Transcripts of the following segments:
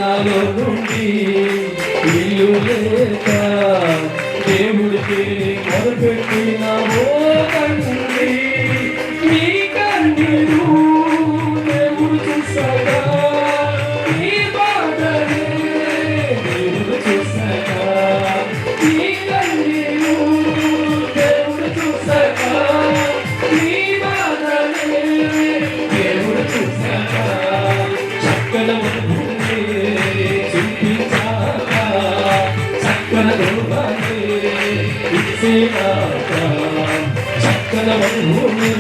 నాలో నుండి ఇల్లు లేక దేవుడికి మొదలుపెట్టినావో తండ్రి, నీ కన్నీరు దేవుడు చూసాగా, నీ బాధనే దేవుడు చూసాగా, నీ కన్నీరు దేవుడు చూసాగా, నీ బాధనే దేవుడు చూసాగా, చక్కన చూపించాగా, చక్కన రూపాన్ని ఇచ్చినాగా, చక్కన బంధువుని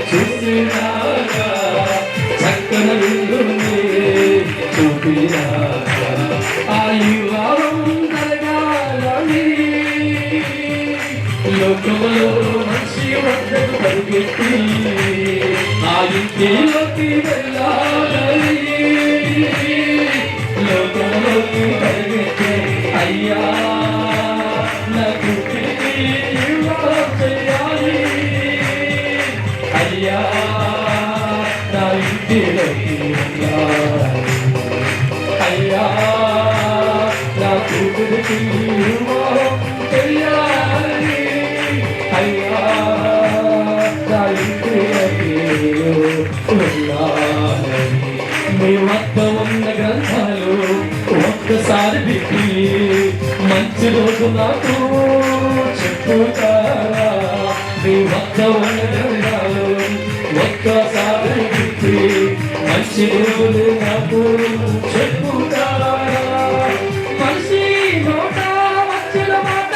చూసినాగా, చక్కన విందుని చూపినాగా, ఆయువారం కలగాలని లోకంలో మనిషి వద్దకు పరిగెత్తి ఆ ఇంటిలోకి వెళ్ళాలని లోకంలోకి పరిగెత్తే అయ్యా నాకు చేయాలి అయ్యా నా ఇంటిలోకి వెళ్ళాలి అయ్యా నా కూతురికి చేయాలి అయ్యా నా ఇంటిలోకి వెళ్ళాలి. మీ వద్ద ఉన్న గ్రంథాలు ఒక్కసారి విప్పి మంచి రోజు నాకు చెప్పుతారా, మీ వద్ద ఉన్న గ్రంథాలు ఒక్కసారి విప్పి మంచి రోజు నాకు చెప్పుతారా. మనిషి నోట వచ్చిన మాట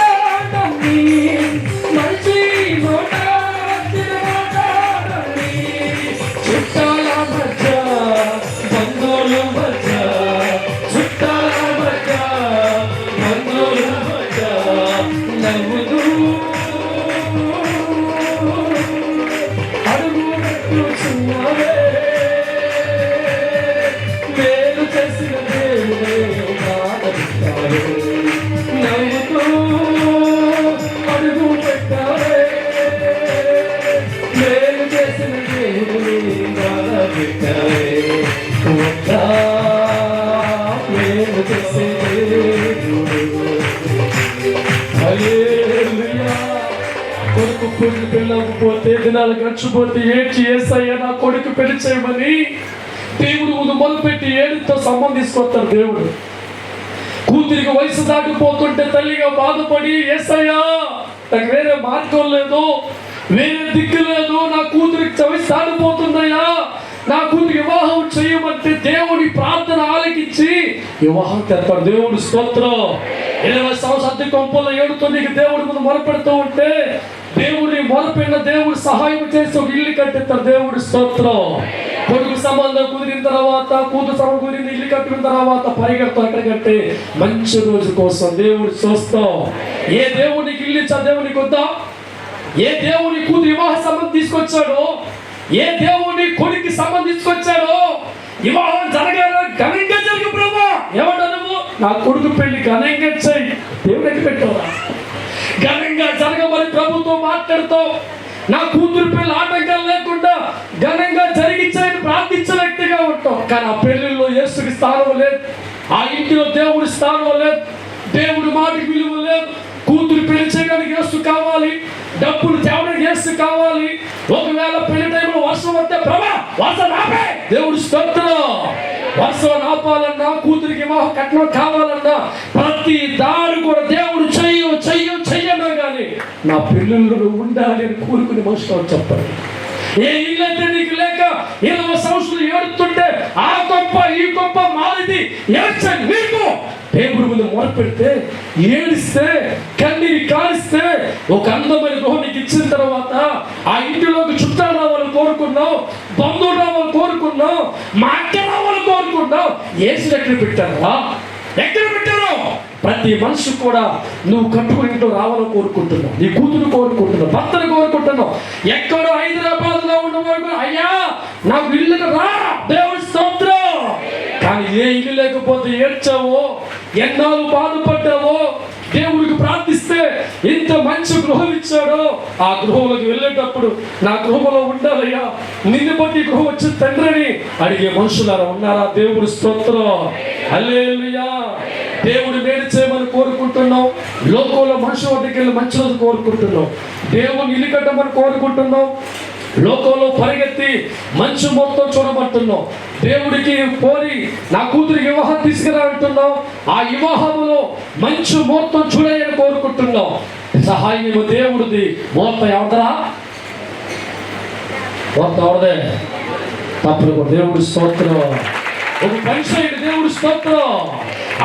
నమ్మి, మనిషి నోట వచ్చిన మాట నమ్మి, చుట్టాల మధ్య బంధువుల మధ్య, చుట్టాల మధ్య బంధువుల మధ్య నవ్వుతూ అడుగు పెట్టుచున్నావే, మేలు చేసిన దేవుడే ఆదరిస్తాడు, నవ్వుతూ అడుగు పెట్టావే, మేలు చేసిన దేవుడే ఆదరిస్తావే, వద్దా మేలు చేసే దేవుడు. హల్లెలూయా. కొడుకు పురుగు పెళ్ళకపోతే దినాలు గడిచిపోతే ఏడ్చి యేసయ్యా నా కొడుకు పెళ్లి చేయమని దేవుడు ముందు మొదలుపెట్టి ఏడుతో సంబంధం తీసుకొస్తాడు దేవుడు. కూతురికి వయసు దాటిపోతుంటే తల్లిగా బాధపడి యేసయ్యా నాకు వేరే మార్గం లేదు, వేరే దిక్కు లేదు, నా కూతురికి వయసు దాటిపోతుందయ్యా, నా కూతురికి వివాహం చేయమంటే దేవుడి ప్రార్థన ఆలకించి వివాహం తెస్తాడు దేవుడు. స్తోత్రం. 20 సంవత్సరాల కొంపల్లో ఏడుతో నీకు దేవుడి ముందు మొరపెడుతూ ఉంటే దేవుడిని మొరపెడిన దేవుడు సహాయం చేసి ఒక ఇల్లు కట్టిస్తాడు దేవుడు. స్తోత్రం. కొడుకు సంబంధం కుదిరిన తర్వాత, కూతురు సంబంధం కుదిరిన ఇల్లు కట్టిన తర్వాత పరిగెడతాం ఎక్కడికంటే మంచి రోజు కోసం దేవుడు చూస్తాం. ఏ దేవునికి ఇల్లు ఇచ్చా దేవునికి వద్దా? ఏ దేవుని కూతురు వివాహ సంబంధం తీసుకొచ్చాడో, ఏ దేవుని కొడుకు సంబంధం తీసుకొచ్చాడో, వివాహం జరగాల ఘనంగా జరిగి ప్రభా ఎవడు నువ్వు నా కొడుకు పెళ్లి ఘనంగా చేయి దేవుడు ఎట్టి పెట్టావా? ఘనంగా జరగమని ప్రభుత్వం మాట్లాడుతావు. నా కూతురు పెళ్లి ఆటంకం లేకుండా ఘనంగా జరిగించాలని ప్రార్థించే వ్యక్తిగా ఉంటాం. కానీ ఆ పెళ్లిలో యేసుకి స్థానం లేదు, ఆ ఇంటిలో దేవుడి స్థానం లేదు, దేవుడి మాటకి విలువ లేదు. కూతురు పెళ్లి చేయడానికి యేసు కావాలి, డబ్బులు తేవడానికి యేసు కావాలి. ఒకవేళ పెళ్లి టైంలో వర్షం వస్తే ప్రభా వర్షం ఆపే దేవుడు. స్తోత్రం. వర్షం ఆపాలన్నా, కూతురికి వివాహ కట్నం కావాలన్నా ప్రతి దారి కూడా దేవుడు చెయ్యను కానీ నా పెళ్ళిళ్ళు ఉండాలి అని కూరుకుని మనుషులు చెప్పాలి. ఏ ఇల్లైతే నీకు లేక 20 సంవత్సరాలు ఏడుతుంటే ఆ గొప్ప ఈ గొప్ప మారిది ఏడ్చండి మీకు దేవుడి ముందు మొరపెడితే, ఏడిస్తే, కన్నీరు కాలిస్తే ఒక అందమైన గృహం నీకు ఇచ్చిన తర్వాత ఆ ఇంటిలోకి చుట్టాలు రావాలని కోరుకున్నావు, బంధువులు రావాలని కోరుకున్నావు, మా అక్క రావాలని కోరుకున్నావు. ఏసు ఎక్కడ పెట్టారా? ఎక్కడ పెట్టారు? ప్రతి మనిషి కూడా నువ్వు కట్టుకుని ఇంట్లో రావాలని కోరుకుంటున్నావు, నీ కూతురు కోరుకుంటున్నావు, భర్తను కోరుకుంటున్నావు. ఎక్కడో హైదరాబాద్ లో ఉన్నవాడు అయ్యా నాకు ఇల్లుకు రా దేవుడి స్తోత్రం. కానీ ఏ ఇల్లు లేకపోతే ఏడ్చావో, ఎన్నాళ్ళు బాధపడ్డావో, దేవుడికి ప్రార్థిస్తే ఇంత మంచి గృహం ఇచ్చాడో ఆ గృహంలోకి వెళ్ళేటప్పుడు నా గృహంలో ఉండాలయ్యా, నిన్ను బట్టి గృహం వచ్చిన తండ్రిని అడిగే మనుషులారా ఉన్నారా? దేవుడు స్తోత్రం, హల్లెలూయా. దేవుడు మేలు చేయమని కోరుకుంటున్నాం. లోకంలో మనుషుల వద్దకు వెళ్ళి మంచి రోజు కోరుకుంటున్నాం. దేవుని ఇల్లు కట్టమని కోరుకుంటున్నాం. లోకంలో పరిగెత్తి మంచి మొత్తం చూడమంటున్నాం. దేవుడికి పోరి నా కూతురికి వివాహం తీసుకురా అంటున్నాం. ఆ వివాహంలో మంచి ముహూర్తం చూడాలని కోరుకుంటున్నాం. సహాయం దేవుడిది. ముహూర్తం ఎవడరా? ముహూర్తం ఎవడదే? తప్పుడు దేవుడి స్తోత్రం. ఒక మనిషి దేవుడి స్తోత్రం.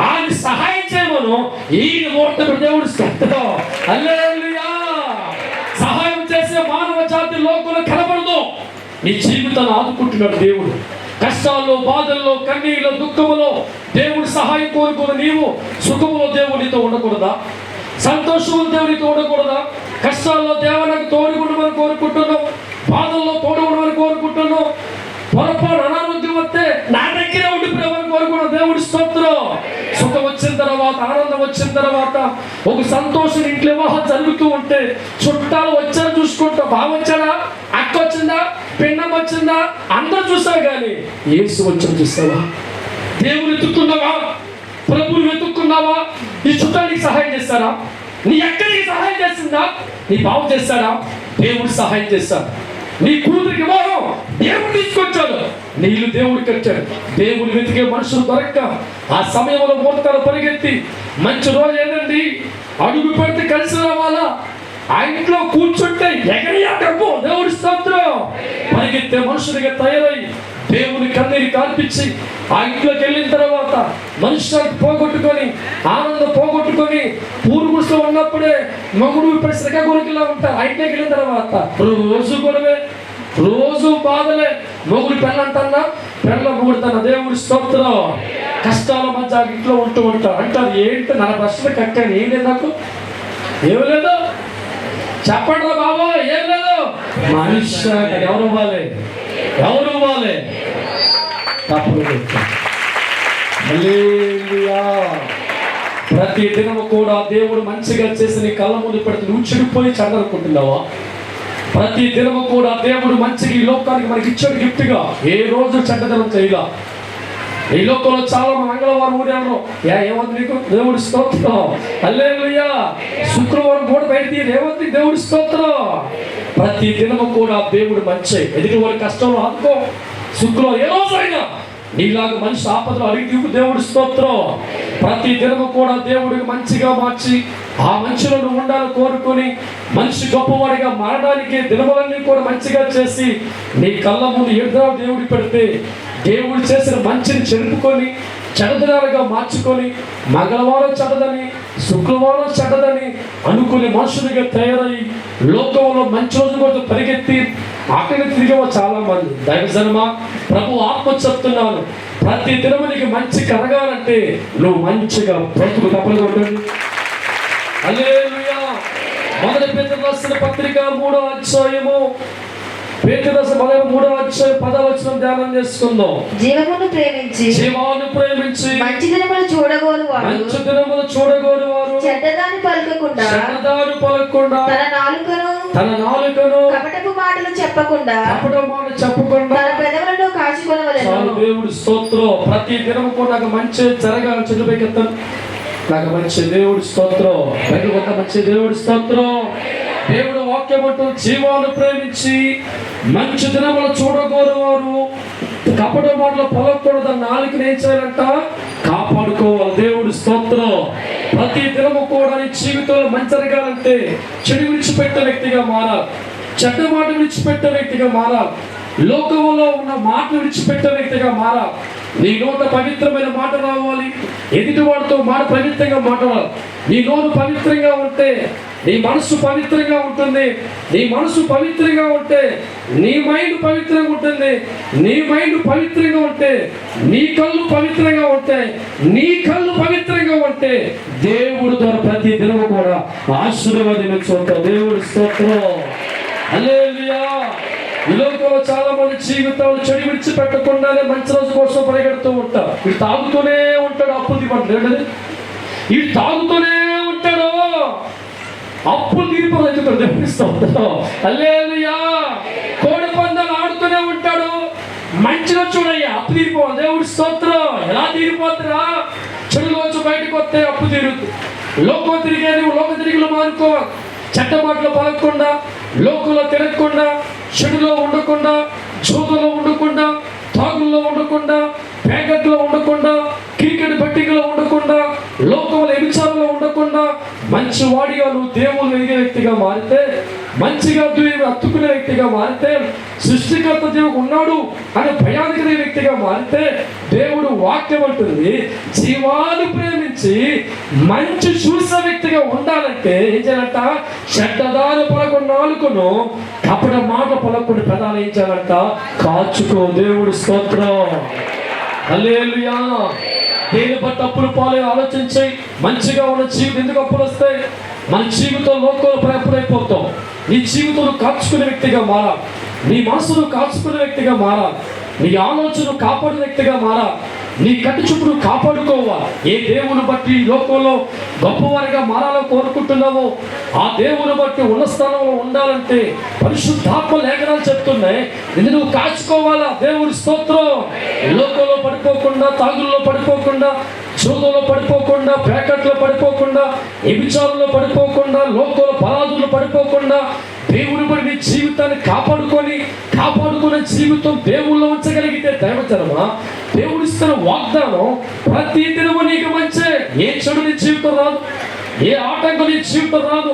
ఆయన సహాయం చేయమను. ఈయన ముహూర్తం దేవుడి స్తోత్రం, హల్లెలూయా. సహాయం చేసే మానవ జాతి లోకంలో కనబడదు. నీ జీవితాన్ని ఆదుకుంటున్నాడు దేవుడు. కష్టాల్లో, బాధల్లో, కన్నీళ్ళలో, దుఃఖములో దేవుడు సహాయం కోరుకున్న నీవు సుఖములో దేవుడితో ఉండకూడదా? సంతోషంలో దేవుడితో ఉండకూడదా? కష్టాల్లో దేవునికి తోడుకుండమని కోరుకుంటున్నావు. బాధల్లో తోడుకుండమని కోరుకుంటున్నావు. పొరపాటు అనారోగ్యం వస్తే నా దగ్గర ఉండిపోయామని కోరుకున్న దేవుడి స్తోత్రం. సుఖం వచ్చిన తర్వాత, ఆనందం వచ్చిన తర్వాత, ఒక సంతోషం ఇంట్లో వివాహం జరుగుతూ ఉంటే చుట్టాలు వచ్చారో చూసుకుంటా. బావ వచ్చాడా, అక్క వచ్చిందా, పిన్నం వచ్చిందా, అందరూ చూసావు. కానీ యేసు వచ్చి చూస్తావా? దేవుని వెతుక్కున్నావా? ప్రభువుని వెతుక్కున్నావా? నీ చుట్టానికి సహాయం చేస్తారా? నీ ఎక్కడికి సహాయం చేసిందా? నీ బావ చేస్తాడా? దేవుడు సహాయం చేస్తాడు. నీ కూతురికి వివాహం దేవుడు తీసుకొచ్చాడు. నీళ్ళు దేవుడు కట్టాడు. దేవుడు వెతికే మనుషులు దొరక్క ఆ సమయంలో మూర్తాలు పరిగెత్తి మంచి రోజు ఏదండి అడుగు పెడితే కలిసి రావాలా? ఆ ఇంట్లో కూర్చుంటే ఎగరియా డబ్బు దేవుడి స్తోత్రం. పరిగెత్తే మనుషులుగా తయారై దేవుని కన్నీరు కార్పించి ఆ ఇంట్లోకి వెళ్ళిన తర్వాత మనుషులకు పోగొట్టుకొని ఆనందం పోగొట్టుకొని పూర్వీకులు ఉన్నప్పుడే మగుడు ఇప్పుడు శ్రీకాకుళంలో ఉంటారు. ఆ ఇంట్లోకి వెళ్ళిన తర్వాత రోజు గొడవే, రోజు బాధలే. మొగుడు పెళ్ళంటన్నా, పెళ్ళ మొగుడుతన్నా. దేవుడి స్తోత్రం. కష్టాల మధ్య ఇంట్లో ఉంటూ ఉంటారు. అంటారు ఏంటి నా ప్రశ్న కట్టాను, ఏం లేదు నాకు, ఏమి లేదు చెప్పండి రా బాబా, ఏం లేదు. మనుష్య ఎవరు ఇవ్వాలి? ఎవరు ఇవ్వాలి? తప్పుడు. ప్రతి దినము కూడా దేవుడు మంచిగా చేసి నీ కళ్ళ ముందు పెడితే నువ్వు చెడిపోయి చెడనుకుంటున్నావా? ప్రతి దినము కూడా దేవుడు మంచిగా ఈ లోకానికి మనకి ఇచ్చాడు గిఫ్ట్గా. ఏ రోజు చెడ్డదనం చేయలా. ఈ లోకంలో చాలా మంగళవారం ఊరేమో ఏమవుతుంది నీకు? దేవుడి స్తోత్రం, హల్లెలూయా. శుక్రవారం కూడా బయట ఏమవుతుంది? దేవుడి స్తోత్రం. ప్రతి దినము కూడా దేవుడు మంచి. ఎదుటి వారి కష్టంలో ఆదుకో. శుక్రవారం ఏ రోజైనా నీలాగా మనిషి ఆపదలు అడిగి దేవుడి స్తోత్రం. ప్రతి దినము కూడా దేవుడికి మంచిగా మార్చి ఆ మనిషిలో ఉండాలని కోరుకొని మనిషి గొప్పవాడిగా మారడానికి దినములన్నీ కూడా మంచిగా చేసి నీ కళ్ళ ముందు ఎదురు దేవుడి పెడితే దేవుడు చేసిన మంచిని చెరుపుకొని చెడ్డదినాలుగా మార్చుకొని మంగళవారం చెడ్డదని, శుక్రవారం చెడ్డదని అనుకునే మనుషులుగా తయారై లోకంలో మంచి రోజు కోసం పరిగెత్తి ఆకలి తిరిగేవో చాలా మంది. దైవజనమా, ప్రభు ఆత్మ చెప్తున్నాను, ప్రతి దినము నీకు మంచి కలగాలంటే నువ్వు మంచిగా బ్రతుకు. తప్పని ఉంటుంది. హల్లెలూయా. మొదటి పేతురు రాసిన పత్రిక 3వ అధ్యాయము, పేతురు రాసిన 3వ అధ్యాయం 10వ వచనం ధ్యానం చేసుకుందాం. జీవమును ప్రేమించి మంచి దినములు చూడగోరువారు చెడ్డదాన్ని పలకకుండా తన నాలుకను కపటపు మాటలు చెప్పకుండా తన పెదవులను కాచుకొనవలెను. దేవుడి స్తోత్రం. ప్రతి దినము కూడా నాకు మంచి జరగాలి. చెడుపైకెత్తాను నాకు మంచి దేవుడి స్తోత్రం. మంచి దేవుడి స్తోత్రం. దేవుడు వాక్యం అంటూ జీవాలు ప్రేమించి మంచి దినములు చూడగోరువారు కపట మాటలు పలకూడదు. నాలుగుని ఏం చేయాలంట? కాపాడుకోవాలి. దేవుడి స్తోత్రం. ప్రతి దినము కూడా నీ జీవితంలో మంచి జరగాలంటే చెడు విడిచిపెట్టే వ్యక్తిగా మారాలి. చెడ్డ మాట విడిచిపెట్టే వ్యక్తిగా మారాలి. లోకంలో ఉన్న మాటలు విడిచిపెట్టే వ్యక్తిగా మారాలి. నీ నోట పవిత్రమైన మాట రావాలి. ఎదుటి వాడితో మాట పవిత్రంగా మాట్లాడాలి. నీ నోరు పవిత్రంగా ఉంటే నీ మనసు పవిత్రంగా ఉంటుంది. నీ మనసు పవిత్రంగా ఉంటే నీ మైండ్ పవిత్రంగా ఉంటుంది. నీ మైండ్ పవిత్రంగా ఉంటే నీ కళ్ళు పవిత్రంగా ఉంటాయి. నీ కళ్ళు పవిత్రంగా ఉంటే దేవుడు ద్వారా ప్రతి దినము కూడా ఆశీర్వాదం చూస్తాం. దేవుడి స్తోత్రం, హల్లెలూయా. ఈ లోకంలో చాలా మంది జీవితాలు చెడు విడిచిపెట్టకుండానే మంచి రోజు కోసం పరిగెడుతూ ఉంటారు. వీడు తాగుతూనే ఉంటాడు, అప్పులు తీపట్లేదు. వీడు తాగుతూనే ఉంటాడు, అప్పులు తీరిపోతాడు. హల్లెలూయా. కోడి పందాలు ఆడుతూనే ఉంటాడు, మంచిగా చూడయ్యా, అప్పు తీరిపోవాలి. దేవుడి స్తోత్రం. ఎలా తీరిపోతురా? చెడులోంచి బయటకు వస్తే అప్పు తీరుతుంది. లోకం తిరిగే నువ్వు లోక తిరిగిలో మానుకోవాలి. చెడ్డ మాటలు పలకకుండా, లోకంలో తిరగకుండా, చెడులో ఉండకుండా, జోగులో ఉండకుండా, తాగుల్లో ఉండకుండా, ప్యాకెట్లో ఉండకుండా, క్రికెట్ బట్టింగ్లో ఉండకుండా, లోకంలో విచారంలో ఉండకుండా మంచి వాడిగా నువ్వు దేవుళ్ళు ఎదిగే వ్యక్తిగా మారితే, మంచిగా దేవుడు అత్తుకునే వ్యక్తిగా మారితే, సృష్టికర్త దేవుడు ఉన్నాడు అనే భయానికి వ్యక్తిగా మారితే, దేవుడు వాక్యం అంటుంది జీవాలు ప్రేమించి మంచి చూసే వ్యక్తిగా ఉండాలంటే ఏం చేయాలంట? చెడ్డదారు పలకొండు నాలుకను, కపట మాట పలకొండు పెదాలు ఏం చేయాలంట? కాచుకో. దేవుడు స్తోత్రం. హల్లెలూయా. దేని బట్టి అప్పులు పాలే ఆలోచించి మంచిగా ఉన్న జీవితం ఎందుకు అప్పులు వస్తాయి? మన జీవితం లోకంలో ఎప్పుడైపోతాం. నీ జీవితం కాచుకునే వ్యక్తిగా మారాలి. నీ మనసును కాచుకునే వ్యక్తిగా మారాలి. నీ ఆలోచన కాపాడే వ్యక్తిగా మారాలి. నీ కట్టు చుట్టూ కాపాడుకోవాలి. ఏ దేవుని బట్టి లోకంలో గొప్పవారిగా మారాలని కోరుకుంటున్నావో ఆ దేవుని బట్టి ఉన్న స్థానంలో ఉండాలంటే పరిశుద్ధాత్మ లేఖనాలు చెప్తున్నాయి. ఇది నువ్వు కాచుకోవాలా. దేవుడి స్తోత్రం. లోకంలో పడిపోకుండా, తాగుల్లో పడిపోకుండా, జూదంలో పడిపోకుండా, ప్యాకెట్లో పడిపోకుండా, వ్యభిచారంలో పడిపోకుండా, లోకంలో పరాధుల్లో పడిపోకుండా దేవుని బట్టి నీ జీవితాన్ని కాపాడుకునే జీవితం దేవుళ్ళో ఉంచగలిగితే దైవజనమా, దేవుడిస్తున్న వాగ్దానం ప్రతి దినము నీకు మంచే. ఏ చెడు నీ జీవితం రాదు, ఏ ఆటంకం నీ జీవితం రాదు,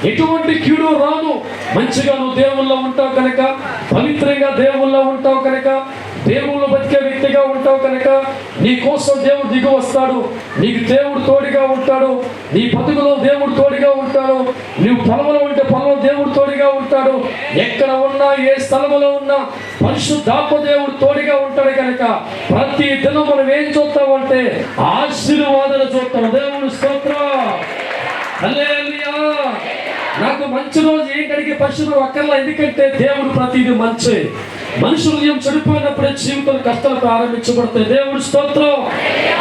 ఎటువంటి కీడు రాదు. మంచిగా నువ్వు దేవుళ్ళో ఉంటావు కనుక, పవిత్రంగా దేవుళ్ళో ఉంటావు కనుక, దేవుళ్ళు బతికే వ్యక్తిగా ఉంటావు కనుక నీ కోసం దేవుడు దిగు వస్తాడు. నీకు దేవుడు తోడుగా ఉంటాడు. నీ బతుకులో దేవుడు తోడుగా ఉంటాడు. నీవు పొలంలో ఉంటే పొలంలో దేవుడు తోడుగా ఉంటాడు. ఎక్కడ ఉన్నా, ఏ స్థలంలో ఉన్నా పరిశుద్ధాత్మ దేవుడు తోడుగా ఉంటాడు కనుక ప్రతి దినం మనం ఏం చూస్తామంటే ఆశీర్వాదాలు చూస్తాం. దేవుడు స్తోత్రం. హల్లెలూయా. నాకు మంచి రోజు ఏంటడిగే పరిశుభ్రం అక్కర్లా. ఎందుకంటే దేవుడు ప్రతిదీ మంచి. మనుషుల హృదయం చెడిపోయినప్పుడే జీవితం కష్టాలు ప్రారంభించబడతాయి. దేవుడు స్తోత్రం.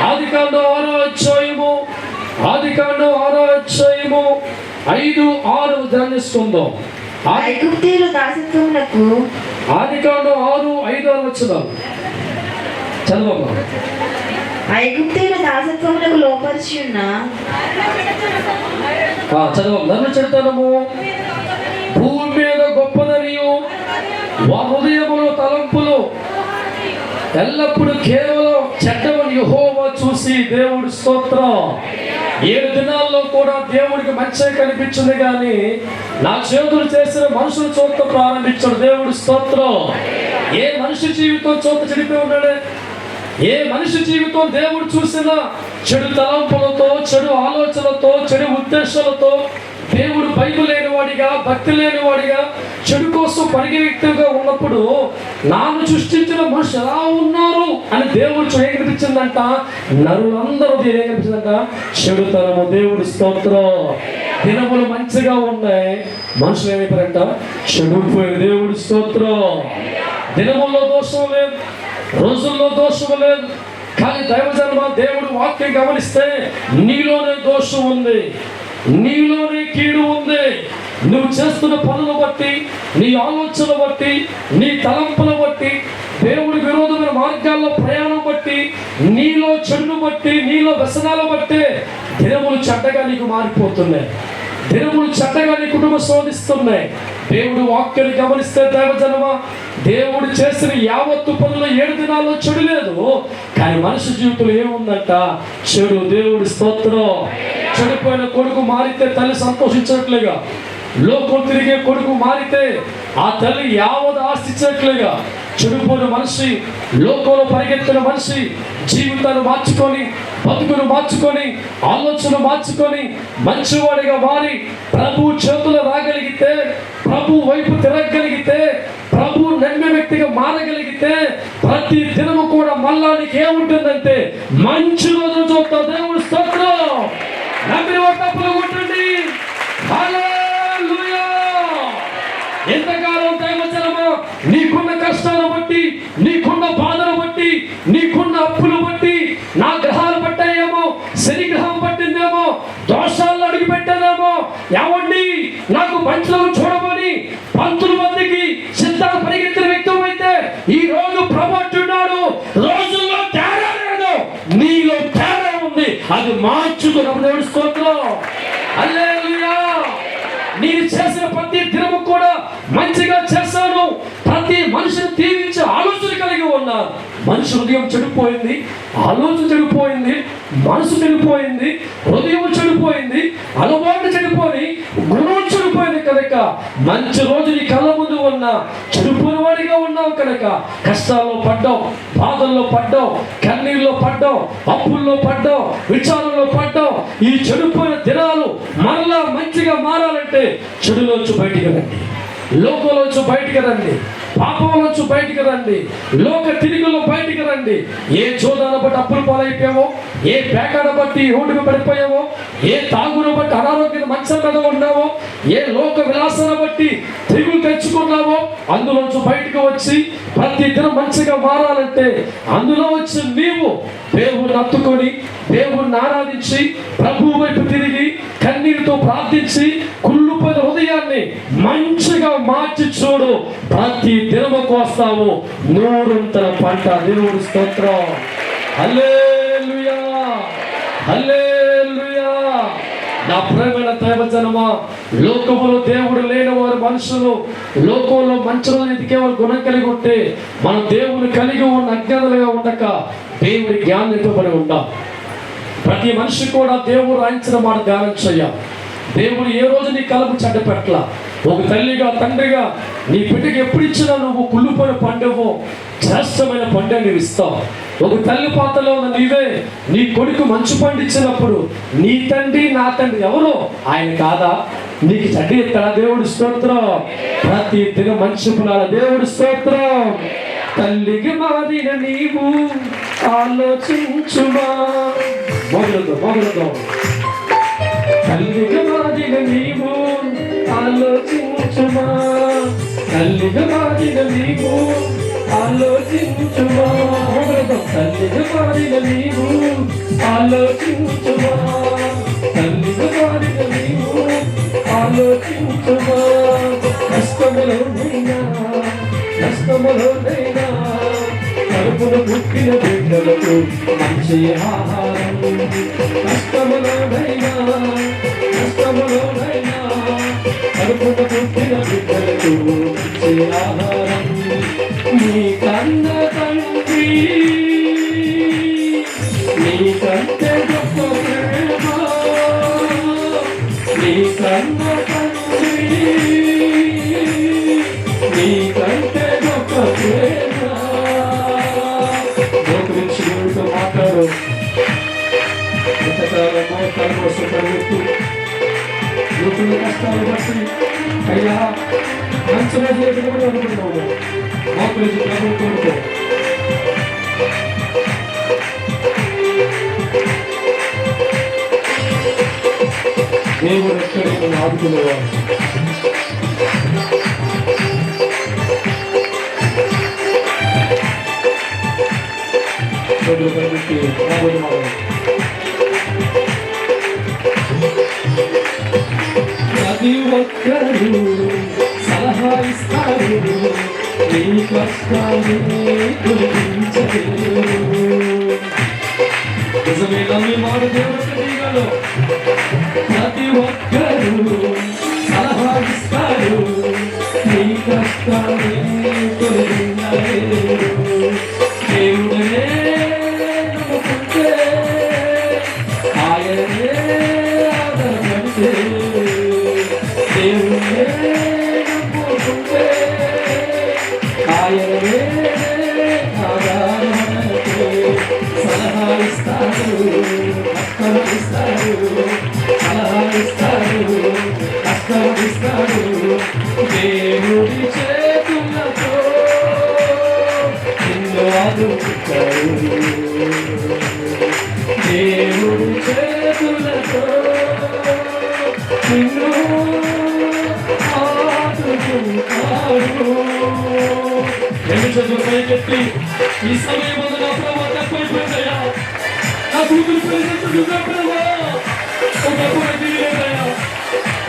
ఆదికాండం 6వ అధ్యాయము 5-6 ధ్యానిస్తుందాం. ఐగుప్తీయుల దాసత్వమునకు ఆదికాండం 6-5 వచనాలు చదవమ్మా. ఐగుప్తీయుల దాసత్వమునకు లోపరిచి ఉన్న చదవమ్మా. నన్ను చెడతానము భూమి మీద గొప్పదనియు వారి హృదయములో తలంపులు ఎల్లప్పుడూ కేవలం చెడ్డవని యెహోవా చూసి. దేవుడి స్తోత్రం. 7 దినాల్లో కూడా దేవుడికి మంచిగా కనిపించింది కానీ నా చేతులు చేసిన మనుషులు చూడటం ప్రారంభించాడు. దేవుడి స్తోత్రం. ఏ మనిషి జీవితం చూత చెడిపోయి ఉన్నాడే? ఏ మనిషి జీవితం దేవుడు చూసిన చెడు తలంపులతో, చెడు ఆలోచనలతో, చెడు ఉద్దేశాలతో, దేవుడు బైబిల్ లేనివాడిగా, భక్తి లేనివాడిగా, చెడు కోసం పరిగే వ్యక్తిగా ఉన్నప్పుడు నాను సృష్టించిన మనుషులు ఎలా ఉన్నారు అని దేవుడు ఏకనిపించిందంట. నరులందరూ ఏకనిపించిందంట చెడుతనము. దేవుడి స్తోత్రం. దినములు మంచిగా ఉన్నాయి, మనుషులు ఏమైపోయారంట చెడిపోయారు. దేవుడి స్తోత్రం. దినముల్లో దోషం లేదు, రోజుల్లో దోషం లేదు, కానీ దైవజన్మ దేవుడు వాక్యం గమనిస్తే నీలోనే దోషం ఉంది, నీలోనే కీడు ఉంది. నువ్వు చేస్తున్న పనులు బట్టి, నీ ఆలోచన బట్టి, నీ తలంపుల బట్టి, దేవుడి విరోధమైన మార్గాల్లో ప్రయాణం బట్టి, నీలో చెడును బట్టి, నీలో వ్యసనాల బట్టి దినములు చెడ్డగా నీకు మారిపోతున్నాయి. దినములు చెడ్డగా నీ కుటుంబం శోధిస్తున్నాయి. దేవుడు వాక్యాన్ని గమనిస్తే దైవజనమ, దేవుడు చేసిన యావత్తు పనులు 7 దినాల్లో చెడు లేదు, కానీ మనిషి జీవితంలో ఏముందంట చెడు. దేవుడి స్తోత్రం. చెడిపోయిన కొడుకు మారితే తల్లి సంతోషించట్లేగా, లోకం తిరిగే కొడుకు మారితే ఆ తల్లి యావత్ ఆశించట్లేగా. చెడిపోయిన మనిషి, లోకంలో పరిగెత్తిన మనిషి జీవితాన్ని మార్చుకొని, బతుకును మార్చుకొని, ఆలోచన మార్చుకొని మంచివాడిగా మారి ప్రభు చేతులు రాగలిగితే, ప్రభు వైపు తిరగగలిగితే, ప్రభు నమ్మే వ్యక్తిగా మారగలిగితే ప్రతి దినము కూడా మళ్ళా నీకు ఏముంటుందంటే మంచి రోజు చూస్తావు. దేవుడు స్తోత్రం. నమ్మిన తప్పులు ఉంటుంది. హల్లెలూయా. ఎంతకాలం దైవజనమా నీకున్న కష్టాలు బట్టి, నీకున్న బాధలు బట్టి, నీకున్న అప్పులు బట్టి, నా గ్రహాలు పట్టాయేమో, శని గ్రహం పట్టిందేమో, దోషాల్లో అడుగు పెట్టేదేమో, ఎవండి నాకు మంచిలో చూడమని 19 మందికి సిద్ధాలు పరిగెత్తిన వ్యక్తి అయితే ఈ రోజు ప్రభు అది మార్చుకున్నప్పుడు దేవుడి స్తోత్రం. హల్లెలూయా. నేను చేసిన ప్రతి దినము కూడా మంచిగా చేశాను. ప్రతి మనిషిని దీవించే ఆలోచన కలిగి ఉన్నారు. మనిషి హృదయం చెడిపోయింది, ఆలోచన చెడిపోయింది, మనసు చెడిపోయింది, హృదయం చెడిపోయింది, అలవాటు చెడిపోయి గుణం చెడిపోయింది కనుక మంచి రోజు నీ కళ్ళ ముందు ఉన్నా చెడిపోయిన వాడిగా ఉన్నావు కనుక కష్టాల్లో పడ్డావు, బాధల్లో పడ్డావు, కన్నీళ్ళలో పడ్డావు, అప్పుల్లో పడ్డావు, విచారంలో పడ్డావు. ఈ చెడిపోయిన దినాలు మరలా మంచిగా మారాలంటే చెడులోంచి బయటికి రండి, లోకంలోంచి బయటికి రండి, పాపంలోంచి బయటికి రండి, లోక తిరుగులో బయటికి రండి. ఏ చోదాన్ని బట్టి అప్పులు పాలైపోయావో, ఏ పేకాడ బట్టి రోడ్డుకు పడిపోయావో, ఏ తాగును బట్టి అనారోగ్య మంచం మీద ఉన్నావో, ఏ లోక విలాసాన్ని బట్టి తిరుగులు తెచ్చుకున్నావో అందులోంచి బయటకు వచ్చి ప్రతి దినం మంచిగా మారాలంటే అందులో వచ్చి నీవు దేవుణ్ణి హత్తుకొని దేవుణ్ణి ఆరాధించి ప్రభువు వైపు తిరిగి కన్నీరుతో ప్రార్థించి కుళ్ళుపోయిన హృదయాన్ని మంచిగా మార్చి చూడు. ప్రతి దినము కోస్తాము నూరంతల పంట. దేవుడి స్తోత్రం. హల్లెలూయా, హల్లెలూయా. నా ప్రేమైన దైవజనమా, లోకములో దేవుడు లేని వారు మనుషులు లోకంలో మంచి రోజు కేవలం గుణం కలిగి ఉంటే మనం దేవుని కలిగి ఉన్న అజ్ఞానులుగా ఉండక దేవుడి జ్ఞానం నింపబడి ఉంటాం. ప్రతి మనిషి కూడా దేవుడు రాయించిన మాట ధ్యానం చేయాలి. దేవుడు ఏ రోజు నీ కలకు చెడ్డ పెట్టలా. ఒక తల్లిగా తండ్రిగా నీ బిడ్డకి ఎప్పుడు ఇచ్చినా నువ్వు కుళ్ళిపోయిన పండుగో శ్రేష్టమైన పండుగ నువ్వు ఇస్తావు. ఒక తల్లి పాత్రలో ఉన్న నీవే నీ కొడుకు మంచు పండించినప్పుడు నీ తండ్రి నా తండ్రి ఎవరో ఆయన కాదా? నీకు చెడ్డ ఎత్తడా? దేవుడి స్తోత్రం. ప్రతి దినం మంచి పునాల దేవుడి స్తోత్రం. తల్లికి మారిన నీవు ఆలోచించుమా. మొదలుతో తల్లిగా మారిన నీవు ఆలోచించుమా, తల్లిగా మారిన నీవు ఆలోచించుమా. తల్లిగా మారిన నీవు ఆలోచించుమా, తల్లిగా మారిన నీవు ఆలోచించుమా. కష్టములోనైనా కడుపున పుట్టిన బిడ్డలకు మంచి ఆహారం. కష్టములోనైనా కడుపున పుట్టిన బిడ్డలకు మంచి ఆహారం. నీ కన్న తండ్రి నీ కంటే గొప్ప ప్రేమ, నీ కన్న తండ్రి నీ కంటే గొప్ప ప్రేమ. గురించి దేవుడితో మాట్లాడు. ఎంతకాలమో తన కోసం పరుగుతూ యూతుల కష్టాలు బట్టి అయ్యా మంచి రోజు ఎదుగుబడి అనుకుంటున్నావు. మోకరించి ప్రభుత్వం కోరుకో. దేవుడు ఎక్కడైనా ఆదుకునేవాడు. ప్రతి ఒక్కరు సలహా ఇస్తారు, నీ కష్టాన్ని తొలగించలేరు. నిజమే నమ్మి వాడు దేవుడు దిగలు. ప్రతి ఒక్కరు సలహా ఇస్తారు, నీ కష్టాన్ని తొలగించలేరు. దేవుడే నమ్ముకుంటే ఆయనే ఆదరణే. దేవుడే నమ్ముకుంటే ఆయనే ఆదరణే. సలహా ఇస్తాడు, కష్టం ఇస్తాడు, సలహా ఇస్తాడు, కష్టం ఇస్తాడు. దేవుడి చేతులతో ఆదుకుంటాడు, దేవుడి చేతులతో నిన్ను ఆదుకుంటాడు. రెండు చేతులు పైకెత్తి ఈ సమయం నా ప్రభావ తక్కువైపోయిందయ్యా, నా కూతురు పెళ్ళిగా ఒకప్పుడు తీయలేదయ్యా,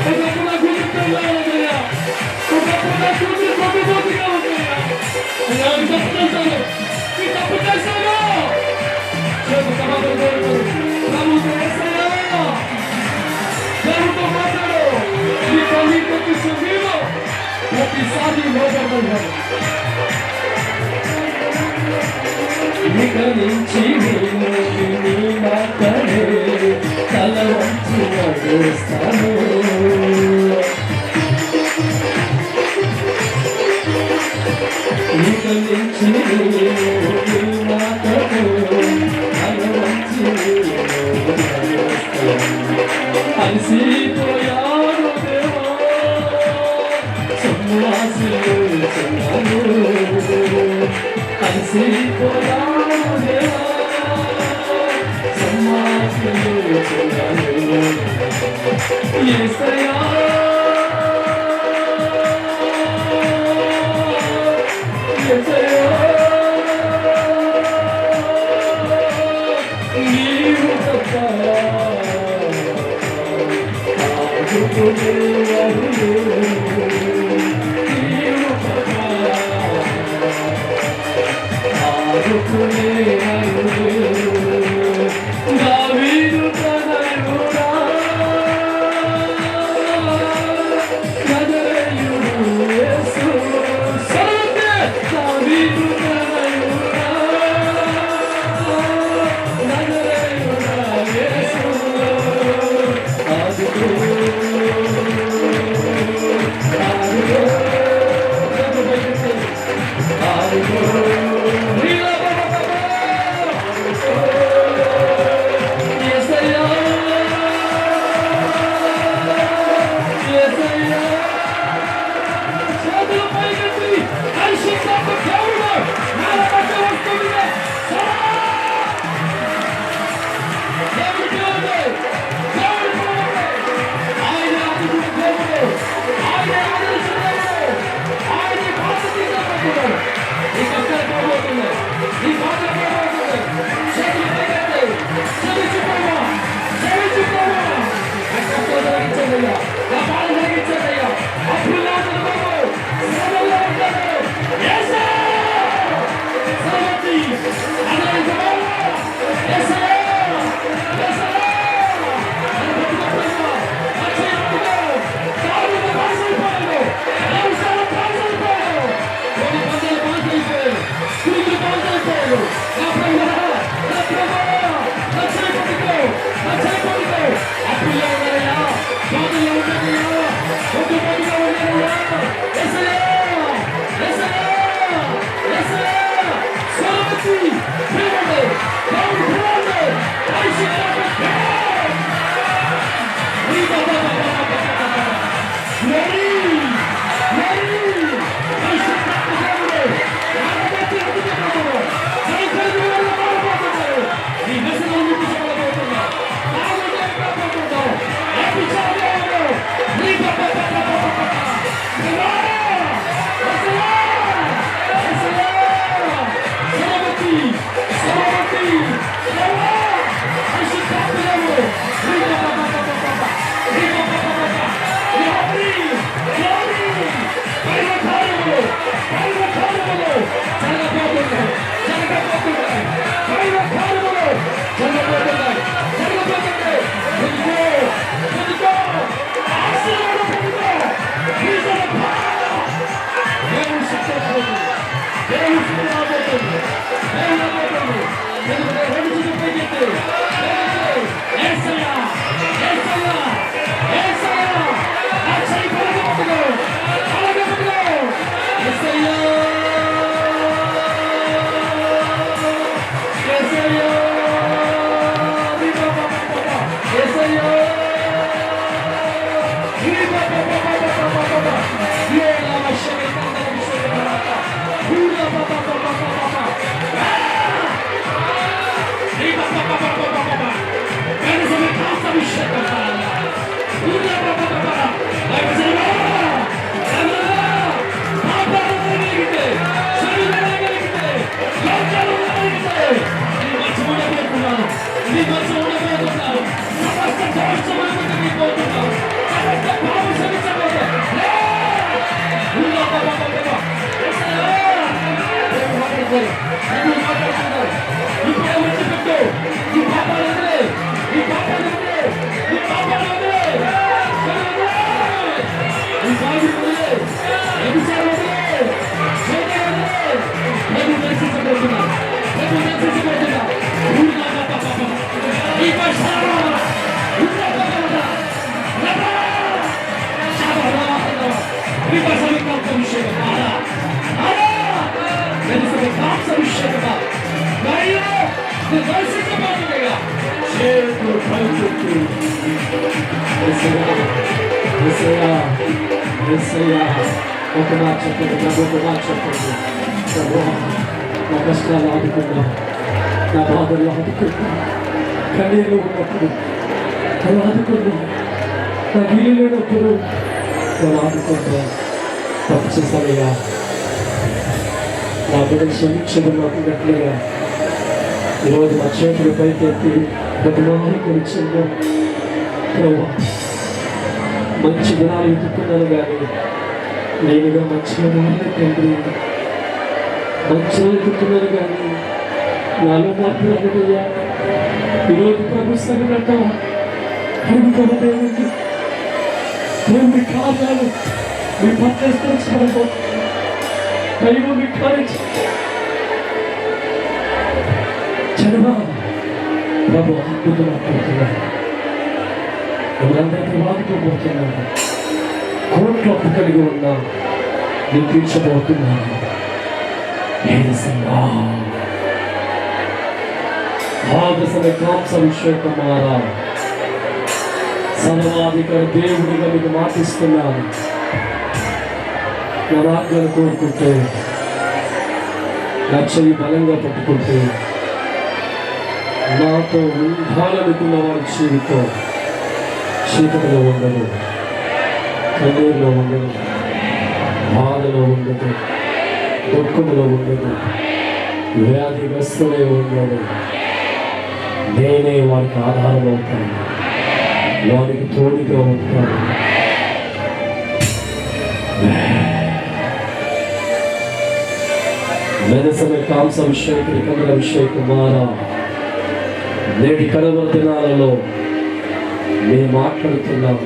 ఒకప్పుడు నా కూతురు పెళ్ళాలయ్యా, ఒకప్పుడు నా కూతురు ప్రభుత్వంగా ఉందయ్యా. తప్పు చేశాను, ఈ తప్పు చేశాను. ప్రభు నిలబెడతాను. ఇక నుంచి నేను నీ మాటనే తల వంచి నడుస్తాను. ఇక నుంచి నేను నీ మాటనే తల వంచి నడుస్తాను. అలసిపోయాను దేవా, సొమ్మాసిల్లుచున్నాను. అలసిపోయాను దేవా, సొమ్మాసిల్లుచున్నాను. యేసయ్యా, యేసయ్యా, నీవు తప్ప దావీదు తనయుడా, నజరేయుడు యేసు. దావీదు తనయుడా, నజరేయుడా యేసు. ఆదుకో చేతులు పైకెత్తి యేసయ్యా, యేసయ్యా, యేసయ్యా. ఒక మాట చెప్పండి ప్రభు, ఒక మాట చెప్పండి ప్రభు. నా కష్టాలు ఆదుకున్నా, నా బాధలు ఆదుకున్నా, కన్నీళ్ళు ఉన్నప్పుడు నేను ఆదుకున్నా, నాకు ఇల్లు లేనప్పుడు నేను ఆదుకున్నా. తప్పు చేశానయ్యా, నా బిడ్డ క్షమించదు నాకు గట్టిగా. ఈరోజు మా చేతులు పైకెత్తి బతిమాలి కొలిచిందో ప్రభు. మంచి దినాలు ఎదుర్కొన్నాను కానీ నేనుగా మంచిగా మారిన తండ్రి. మంచిగా ఎదుర్కొన్నాను కానీ నాలో మాట్లాడయ్యా. ఈరోజు ప్రభు సరినట్ట అడుగుతాను దేవుడికి. దేవుడి కార్యాలు మీ పట్టేసుకోవచ్చు, దైవం మీ కార్యం చదవా ప్రభు. అద్భుతం అడుగుతున్నాను, ఎవరందరికీ వాడుకోబోతున్నాను. కోట్లు అప్పు కలిగి ఉన్నా నేను తీర్చబోతున్నాను. అభిషేకమారా సర్వాధికారి దేవుడిగా మీకు మాటిస్తున్నాను. నా రాజ్యాన్ని కోరుకుంటే నా చెయ్యి బలంగా పట్టుకుంటే నాతో ఉండాలనుకున్న వారి జీవితం చీకటిలో ఉండదు, కన్నీరులో ఉండదు, బాధలో ఉండదు, దుఃఖంలో ఉండదు, వ్యాధిగ్రస్తులే ఉండదు. నేనే వారికి ఆధారం అవుతాను, వారికి తోడుగా ఉంటాను. మెదసమే కాంసాభిషేకుడి కమల అభిషేకుమారా, నేటి కడవ దినాలలో నేను మాట్లాడుతున్నాను.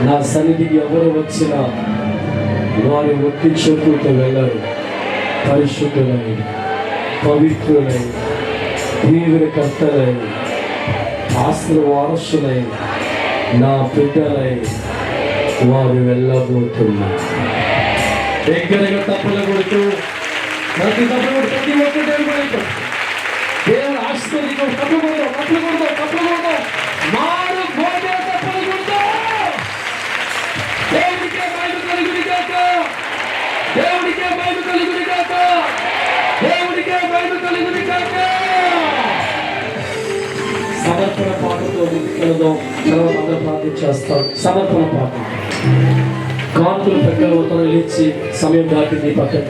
నా సన్నిధికి ఎవరు వచ్చినా వారి ఒట్టి చేతులతో వెళ్ళరు. పరిశుద్ధులై, పవిత్రులై, దీవెనకర్తలై, ఆశీర్వారసులై, నా బిడ్డలై వారు వెళ్ళబోతున్నారు. దగ్గరగా తప్పులు కొడుతూ ప్రతి తప్పులు కొడుతూ ప్రతి ఒక్కటి దేవుడు ఆశీర్వదించు. తప్పులు కొడతాం, తప్పులు కొడతాం, తప్పులు కొడతాం, మారు పోతే తప్పులు కొడతాం. దేవుడికే మహిమ కలుగును గాక, దేవుడికే మహిమ కలుగును గాక, దేవుడికే మహిమ కలుగును గాక. సమర్పణ పాటతో ముందుకెళ్దాం. తర్వాత అందరూ ప్రార్థన చేస్తాం. సమర్పణ పాట. కాంతులు పెద్దలు లేచి సమయం దాటింది పక్కన.